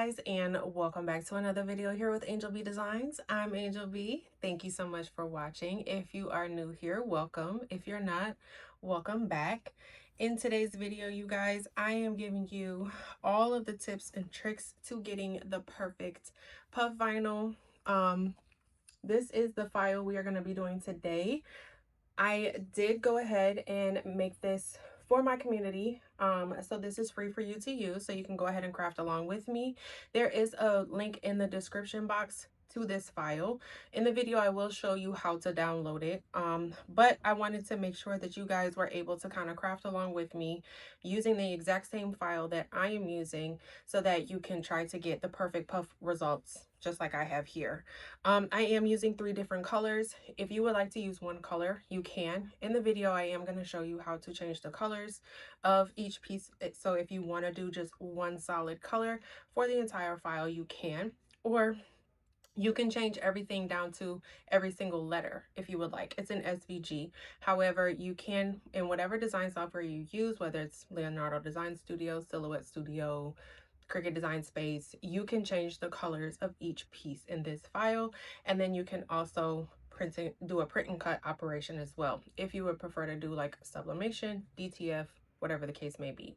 guys, and welcome back to another video here with Angel B Designs. I'm Angel B. Thank you so much for watching. If you are new here, welcome. If you're not, welcome back. In today's video, you guys, I am giving you all of the tips and tricks to getting the perfect puff vinyl. This is the file we are going to be doing today. I did go ahead and make this for my community. So this is free for you to use, so you can go ahead and craft along with me. There is a link in the description box to this file. In the video, I will show you how to download it. But I wanted to make sure that you guys were able to kind of craft along with me using the exact same file that I am using so that you can try to get the perfect puff results just like I have here. I am using 3 different colors. If you would like to use one color, you can. In the video, I am going to show you how to change the colors of each piece. So if you want to do just one solid color for the entire file, you can. Or you can change everything down to every single letter if you would like. It's an SVG. However, you can, in whatever design software you use, whether it's Leonardo Design Studio, Silhouette Studio, Cricut Design Space, you can change the colors of each piece in this file, and then you can also do a print and cut operation as well if you would prefer to do like sublimation, DTF, whatever the case may be.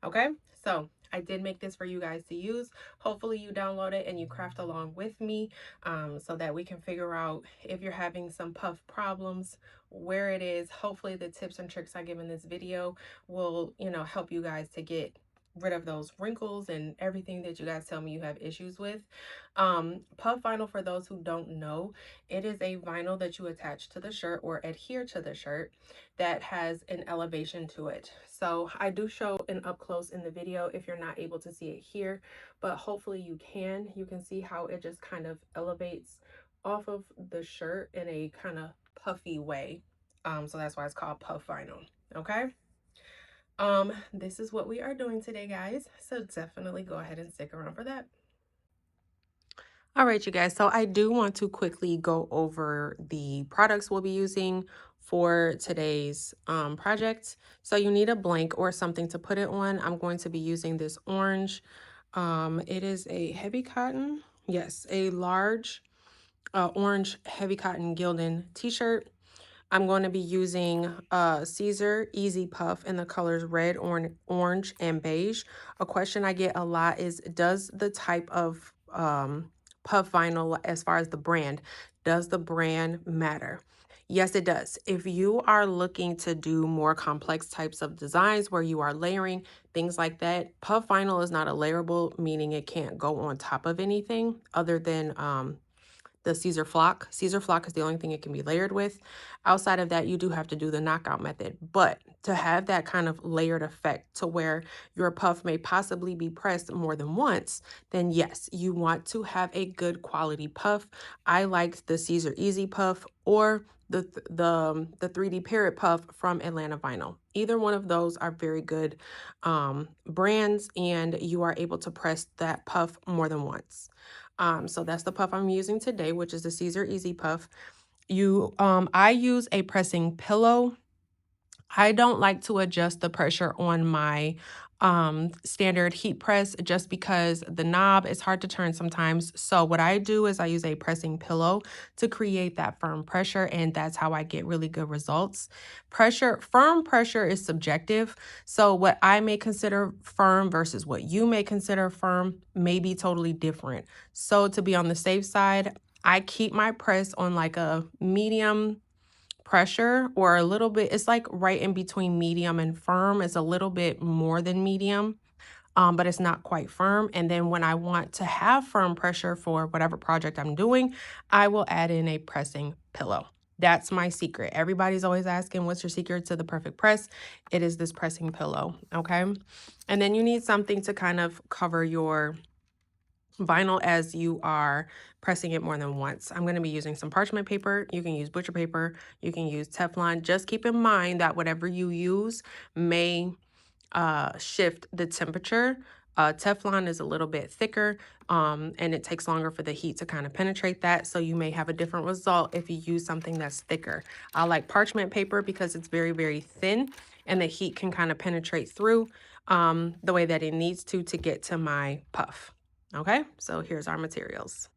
Okay, so I did make this for you guys to use. Hopefully you download it and you craft along with me, so that we can figure out if you're having some puff problems, where it is. Hopefully the tips and tricks I give in this video will, help you guys to get rid of those wrinkles and everything that you guys tell me you have issues with. Puff vinyl, for those who don't know, it is a vinyl that you attach to the shirt or adhere to the shirt that has an elevation to it. So I do show an up close in the video if you're not able to see it here, but hopefully you can see how it just kind of elevates off of the shirt in a kind of puffy way. So that's why it's called puff vinyl. Okay. This is what we are doing today, guys. So definitely go ahead and stick around for that. All right, you guys. So I do want to quickly go over the products we'll be using for today's project. So you need a blank or something to put it on. I'm going to be using this orange. It is a heavy cotton. Yes, a large orange heavy cotton Gildan t-shirt. I'm going to be using Siser Easy Puff in the colors red, orange, and beige. A question I get a lot is, does the type of puff vinyl, as far as the brand, does the brand matter? Yes, it does. If you are looking to do more complex types of designs where you are layering, things like that, puff vinyl is not a layerable, meaning it can't go on top of anything other than the Siser flock. Siser flock is the only thing it can be layered with. Outside of that, you do have to do the knockout method. But to have that kind of layered effect to where your puff may possibly be pressed more than once, then yes, you want to have a good quality puff. I liked the Siser Easy Puff or the 3D Parrot Puff from Atlanta Vinyl. Either one of those are very good brands, and you are able to press that puff more than once. So that's the puff I'm using today, which is the Siser Easy Puff. I use a pressing pillow. I don't like to adjust the pressure on my standard heat press just because the knob is hard to turn sometimes. So what I do is I use a pressing pillow to create that firm pressure, and that's how I get really good results. Firm pressure is subjective. So what I may consider firm versus what you may consider firm may be totally different. So to be on the safe side, I keep my press on like a medium pressure, or a little bit, it's like right in between medium and firm. It's a little bit more than medium, but it's not quite firm. And then when I want to have firm pressure for whatever project I'm doing, I will add in a pressing pillow. That's my secret. Everybody's always asking, what's your secret to the perfect press? It is this pressing pillow, okay? And then you need something to kind of cover your vinyl as you are pressing it more than once. I'm going to be using some parchment paper. You can use butcher paper. You can use Teflon. Just keep in mind that whatever you use may shift the temperature. Teflon is a little bit thicker, and it takes longer for the heat to kind of penetrate that. So you may have a different result if you use something that's thicker. I like parchment paper because it's very, very thin, and the heat can kind of penetrate through the way that it needs to get to my puff. Okay, so here's our materials.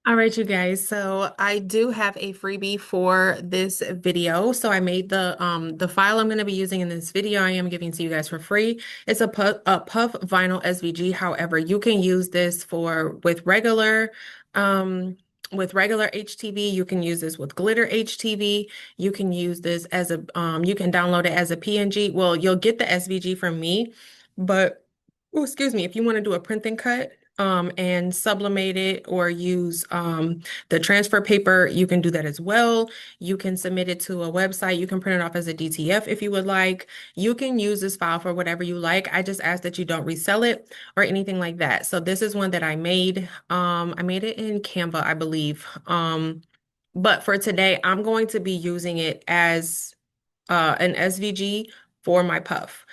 All right, you guys. So I do have a freebie for this video. So I made the file I'm going to be using in this video. I am giving to you guys for free. It's a puff vinyl SVG. However, you can use this for with regular HTV. You can use this with glitter HTV. You can use this as a you can download it as a PNG. Well, you'll get the SVG from me, but oh, excuse me, if you want to do a print and cut and sublimate it or use the transfer paper, you can do that as well. You can submit it to a website. You can print it off as a DTF if you would like. You can use this file for whatever you like. I just ask that you don't resell it or anything like that. So this is one that I made. I made it in Canva, I believe. But for today, I'm going to be using it as an SVG for my puff.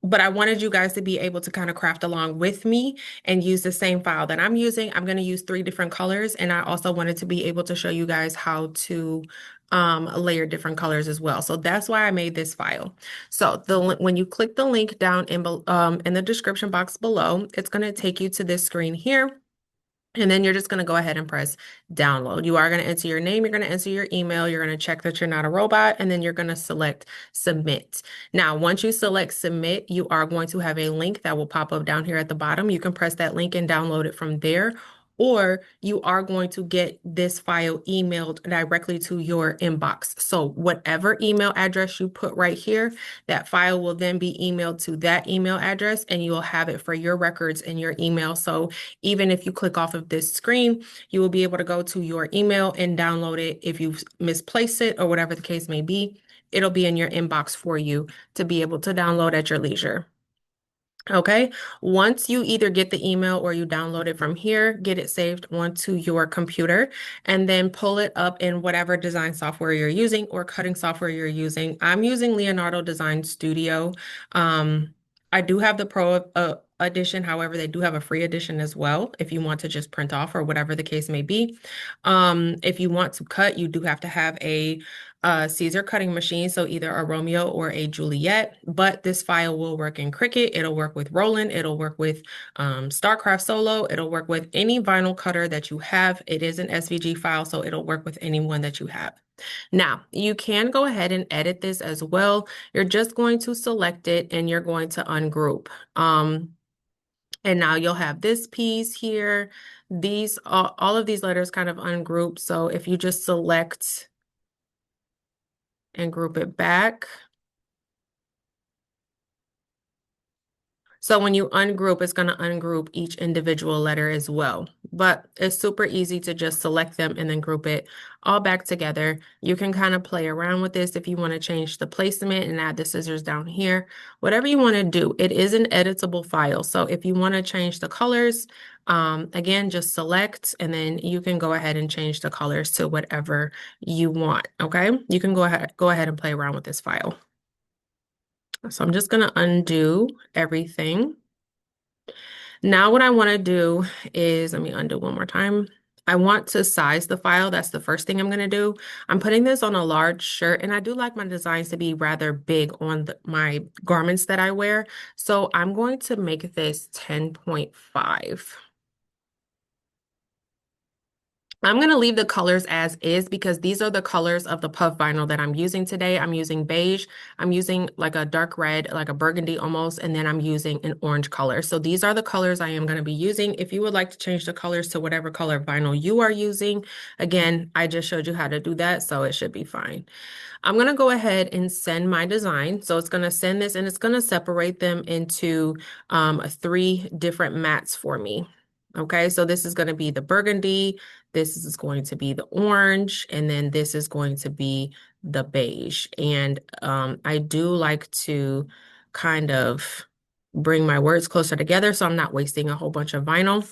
But I wanted you guys to be able to kind of craft along with me and use the same file that I'm using. I'm going to use 3 different colors, and I also wanted to be able to show you guys how to layer different colors as well. So that's why I made this file. So when you click the link down in the description box below, it's going to take you to this screen here. And then you're just going to go ahead and press download. You are going to enter your name. You're going to enter your email. You're going to check that you're not a robot. And then you're going to select submit. Now, once you select submit, you are going to have a link that will pop up down here at the bottom. You can press that link and download it from there. Or you are going to get this file emailed directly to your inbox. So whatever email address you put right here, that file will then be emailed to that email address, and you will have it for your records in your email. So even if you click off of this screen, you will be able to go to your email and download it. If you've misplaced it or whatever the case may be, it'll be in your inbox for you to be able to download at your leisure. Okay, once you either get the email or you download it from here, get it saved onto your computer and then pull it up in whatever design software you're using or cutting software you're using. I'm using Leonardo Design Studio. I do have the Pro edition. However, they do have a free edition as well if you want to just print off or whatever the case may be. If you want to cut, you do have to have a Siser cutting machine, so either a Romeo or a Juliet, but this file will work in Cricut, it'll work with Roland, it'll work with StarCraft Solo, it'll work with any vinyl cutter that you have. It is an SVG file, so it'll work with any one that you have. Now, you can go ahead and edit this as well. You're just going to select it and you're going to ungroup. And now you'll have this piece here. These all of these letters kind of ungroup. So if you just select and group it back. So when you ungroup, it's going to ungroup each individual letter as well. But it's super easy to just select them and then group it all back together. You can kind of play around with this if you want to change the placement and add the scissors down here. Whatever you want to do, it is an editable file. So if you want to change the colors, again, just select and then you can go ahead and change the colors to whatever you want, okay? You can go ahead and play around with this file. So I'm just going to undo everything. Now what I want to do is, let me undo one more time. I want to size the file. That's the first thing I'm going to do. I'm putting this on a large shirt, and I do like my designs to be rather big on my garments that I wear. So I'm going to make this 10.5. I'm going to leave the colors as is because these are the colors of the puff vinyl that I'm using today. I'm using beige. I'm using like a dark red, like a burgundy almost, and then I'm using an orange color. So these are the colors I am going to be using. If you would like to change the colors to whatever color vinyl you are using, again, I just showed you how to do that, so it should be fine. I'm going to go ahead and send my design. So it's going to send this and it's going to separate them into 3 different mats for me. Okay, so this is going to be the burgundy, this is going to be the orange, and then this is going to be the beige. And I do like to kind of bring my words closer together so I'm not wasting a whole bunch of vinyl.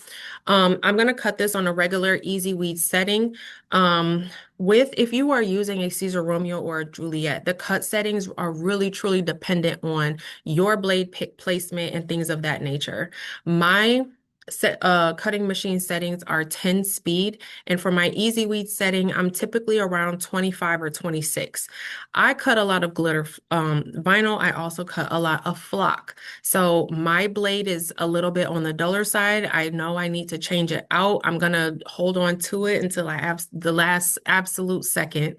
I'm going to cut this on a regular easy weed setting. If you are using a Siser Romeo or a Juliet, the cut settings are really truly dependent on your blade placement and things of that nature. My cutting machine settings are 10 speed, and for my easy weed setting, I'm typically around 25 or 26. I cut a lot of glitter vinyl. I also cut a lot of flock. So my blade is a little bit on the duller side. I know I need to change it out. I'm gonna hold on to it until I have the last absolute second.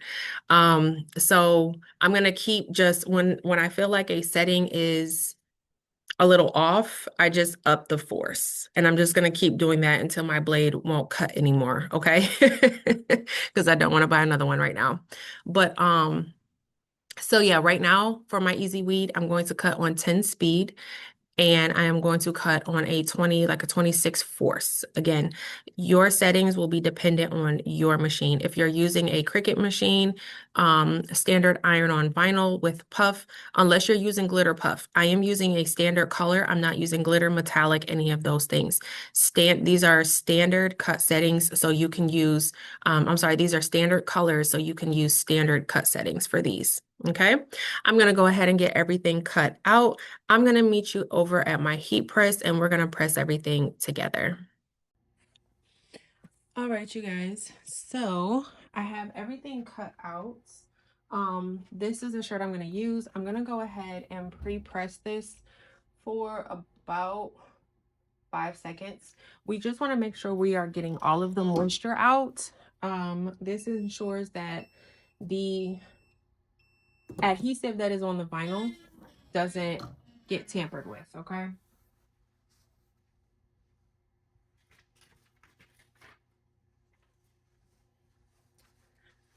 So I'm gonna keep just when I feel like a setting is a little off, I just up the force. And I'm just going to keep doing that until my blade won't cut anymore, okay? Because I don't want to buy another one right now. But so yeah, right now for my easy weed, I'm going to cut on 10 speed, and I am going to cut on a 20, like a 26 force. Again, your settings will be dependent on your machine. If you're using a Cricut machine, standard iron-on vinyl with puff, unless you're using glitter puff. I am using a standard color. I'm not using glitter, metallic, any of those things. These are standard cut settings, so you can use, I'm sorry, these are standard colors, so you can use standard cut settings for these. Okay, I'm gonna go ahead and get everything cut out. I'm going to meet you over at my heat press, and we're going to press everything together. All right, you guys. So I have everything cut out. This is the shirt I'm going to use. I'm going to go ahead and pre-press this for about 5 seconds. We just want to make sure we are getting all of the moisture out. This ensures that the adhesive that is on the vinyl doesn't get tampered with, okay?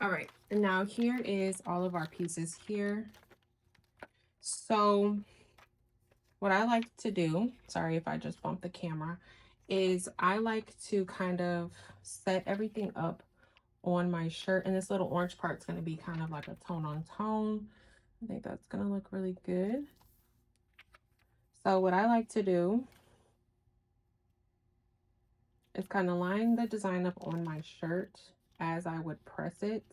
All right, and now here is all of our pieces here. So what I like to do, sorry if I just bumped the camera, is I like to kind of set everything up on my shirt. And this little orange part's going to be kind of like a tone on tone. I think that's going to look really good. So what I like to do is kind of line the design up on my shirt as I would press it.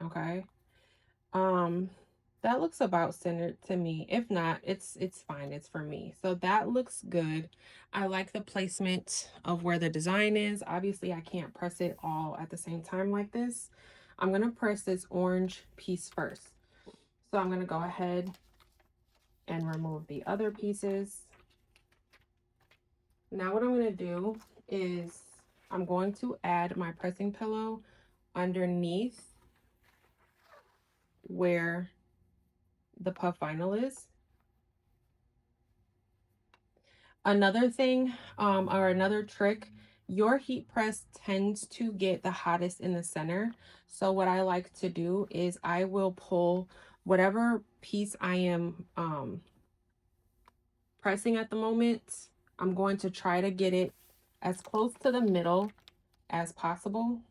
Okay. That looks about centered to me. If not, it's fine. It's for me. So that looks good. I like the placement of where the design is. Obviously, I can't press it all at the same time like this. I'm going to press this orange piece first. So I'm going to go ahead and remove the other pieces. Now what I'm going to do is I'm going to add my pressing pillow underneath where the puff vinyl is. Another thing, or another trick, your heat press tends to get the hottest in the center. So what I like to do is I will pull whatever piece I am pressing at the moment. I'm going to try to get it as close to the middle as possible,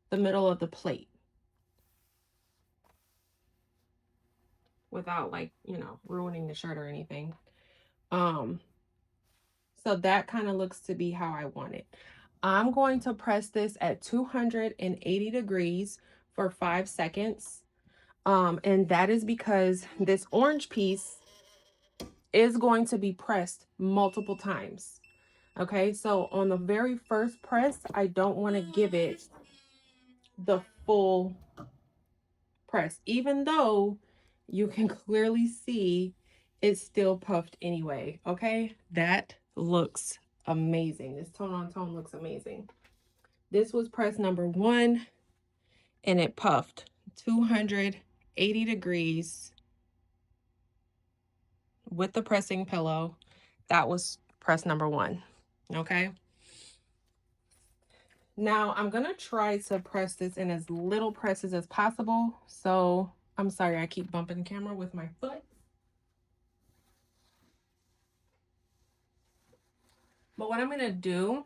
the middle of the plate, without, like, you know, ruining the shirt or anything. So that kind of looks to be how I want it. I'm going to press this at 280 degrees for 5 seconds. And that is because this orange piece is going to be pressed multiple times. Okay, so on the very first press, I don't want to give it the full press, even though you can clearly see it's still puffed anyway. Okay, that looks amazing. This tone on tone looks amazing. This was press number 1, and it puffed 280 degrees with the pressing pillow. That was press number 1. Okay, now I'm gonna try to press this in as little presses as possible. So I'm sorry I keep bumping the camera with my foot. But what I'm gonna do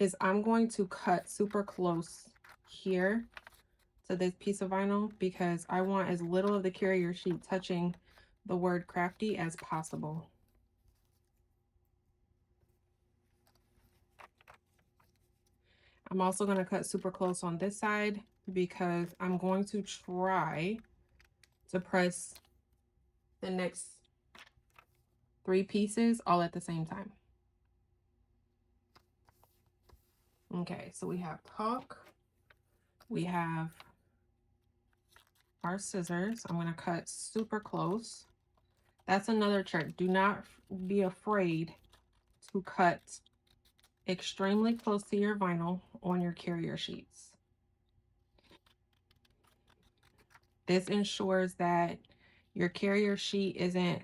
is I'm going to cut super close here to this piece of vinyl because I want as little of the carrier sheet touching the word crafty as possible. I'm also going to cut super close on this side because I'm going to try to press the next 3 pieces all at the same time. Okay, so we have caulk, we have our scissors. I'm going to cut super close. That's another trick. Do not be afraid to cut extremely close to your vinyl on your carrier sheets. This ensures that your carrier sheet isn't,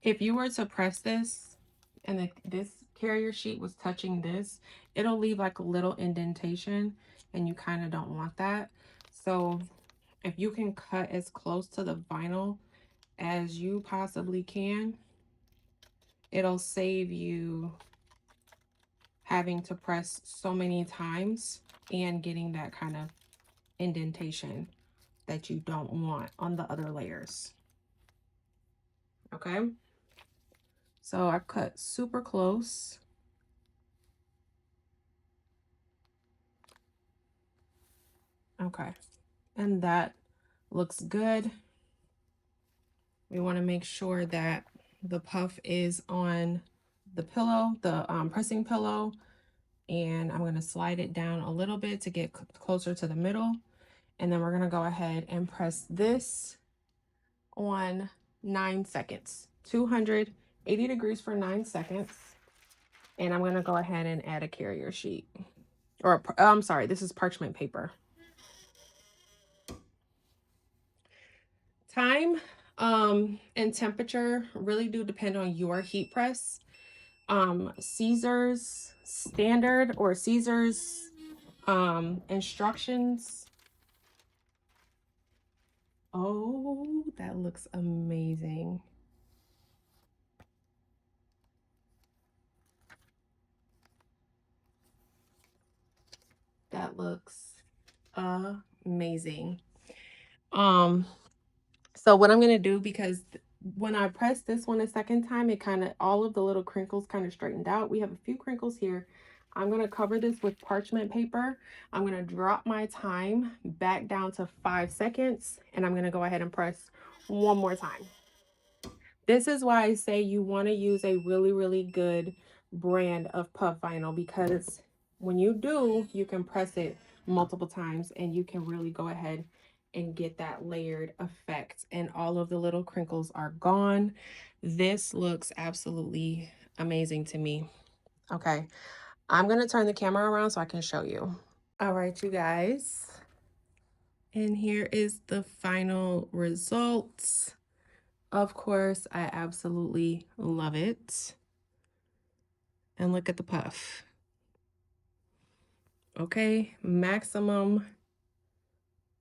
if you were to press this and this carrier sheet was touching this, it'll leave like a little indentation, and you kind of don't want that. So if you can cut as close to the vinyl as you possibly can, it'll save you having to press so many times and getting that kind of indentation that you don't want on the other layers. Okay, so I cut super close. Okay, and that looks good. We want to make sure that the puff is on the pillow, the pressing pillow, and I'm going to slide it down a little bit to get closer to the middle. And then we're going to go ahead and press this on 9 seconds, 280 degrees for 9 seconds. And I'm going to go ahead and add a carrier sheet, or I'm sorry, this is parchment paper. Time and temperature really do depend on your heat press. Siser's standard, or Siser's instructions. Oh, that looks amazing. That looks amazing. So what I'm going to do, because when I press this one a second time, it kind of, all of the little crinkles kind of straightened out. We have a few crinkles here. I'm going to cover this with parchment paper. I'm going to drop my time back down to 5 seconds, and I'm going to go ahead and press one more time. This is why I say you want to use a really, really good brand of puff vinyl, because when you do, you can press it multiple times and you can really go ahead and get that layered effect, and all of the little crinkles are gone. This looks absolutely amazing to me. Okay, I'm going to turn the camera around so I can show you. All right, you guys. And here is the final results. Of course, I absolutely love it. And look at the puff. Okay, maximum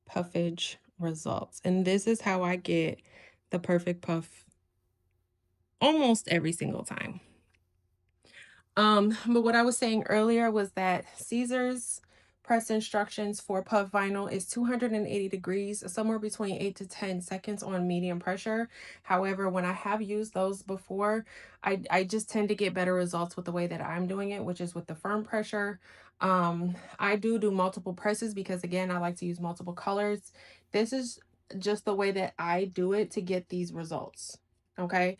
puffage results. And this is how I get the perfect puff almost every single time. But what I was saying earlier was that Siser's press instructions for puff vinyl is 280 degrees, somewhere between 8 to 10 seconds on medium pressure. However, when I have used those before, I just tend to get better results with the way that I'm doing it, which is with the firm pressure. I do multiple presses because, again, I like to use multiple colors. This is just the way that I do it to get these results. Okay.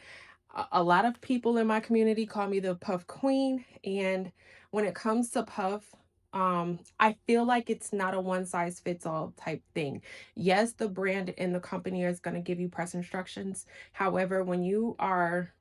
A lot of people in my community call me the puff queen, and when it comes to puff, I feel like it's not a one size fits all type thing. Yes, the brand and the company is going to give you press instructions. However, when you are,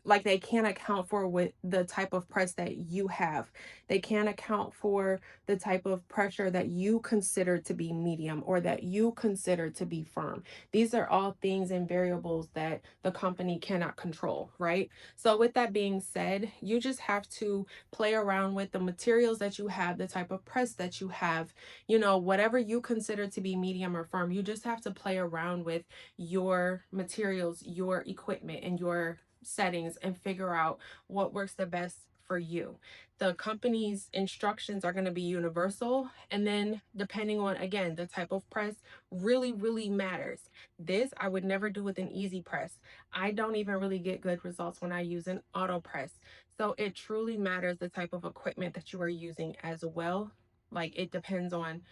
like, they can't account for what the type of press that you have. They can't account for the type of pressure that you consider to be medium or that you consider to be firm. These are all things and variables that the company cannot control, right? So with that being said, you just have to play around with the materials that you have, the type of press that you have, you know, whatever you consider to be medium or firm. You just have to play around with your materials, your equipment, and your settings, and figure out what works the best for you. The company's instructions are going to be universal, and then depending on, again, the type of press really matters. This I would never do with an easy press. I don't even really get good results when I use an auto press. So it truly matters the type of equipment that you are using as well. Like, it depends on,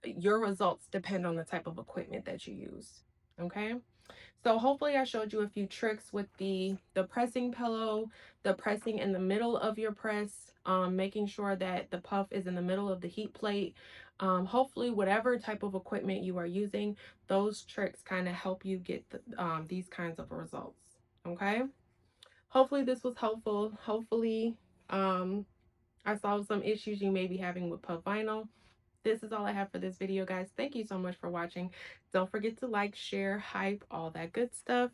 your results depend on the type of equipment that you use. Okay. So hopefully I showed you a few tricks with the pressing pillow, the pressing in the middle of your press, making sure that the puff is in the middle of the heat plate. Hopefully whatever type of equipment you are using, those tricks kind of help you get these kinds of results. Okay. Hopefully this was helpful. Hopefully I solved some issues you may be having with puff vinyl. This is all I have for this video, guys. Thank you so much for watching. Don't forget to like, share, hype, all that good stuff.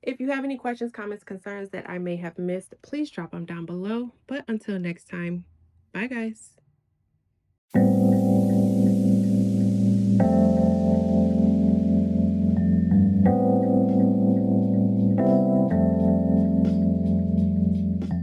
If you have any questions, comments, concerns that I may have missed, please drop them down below. But until next time, bye, guys.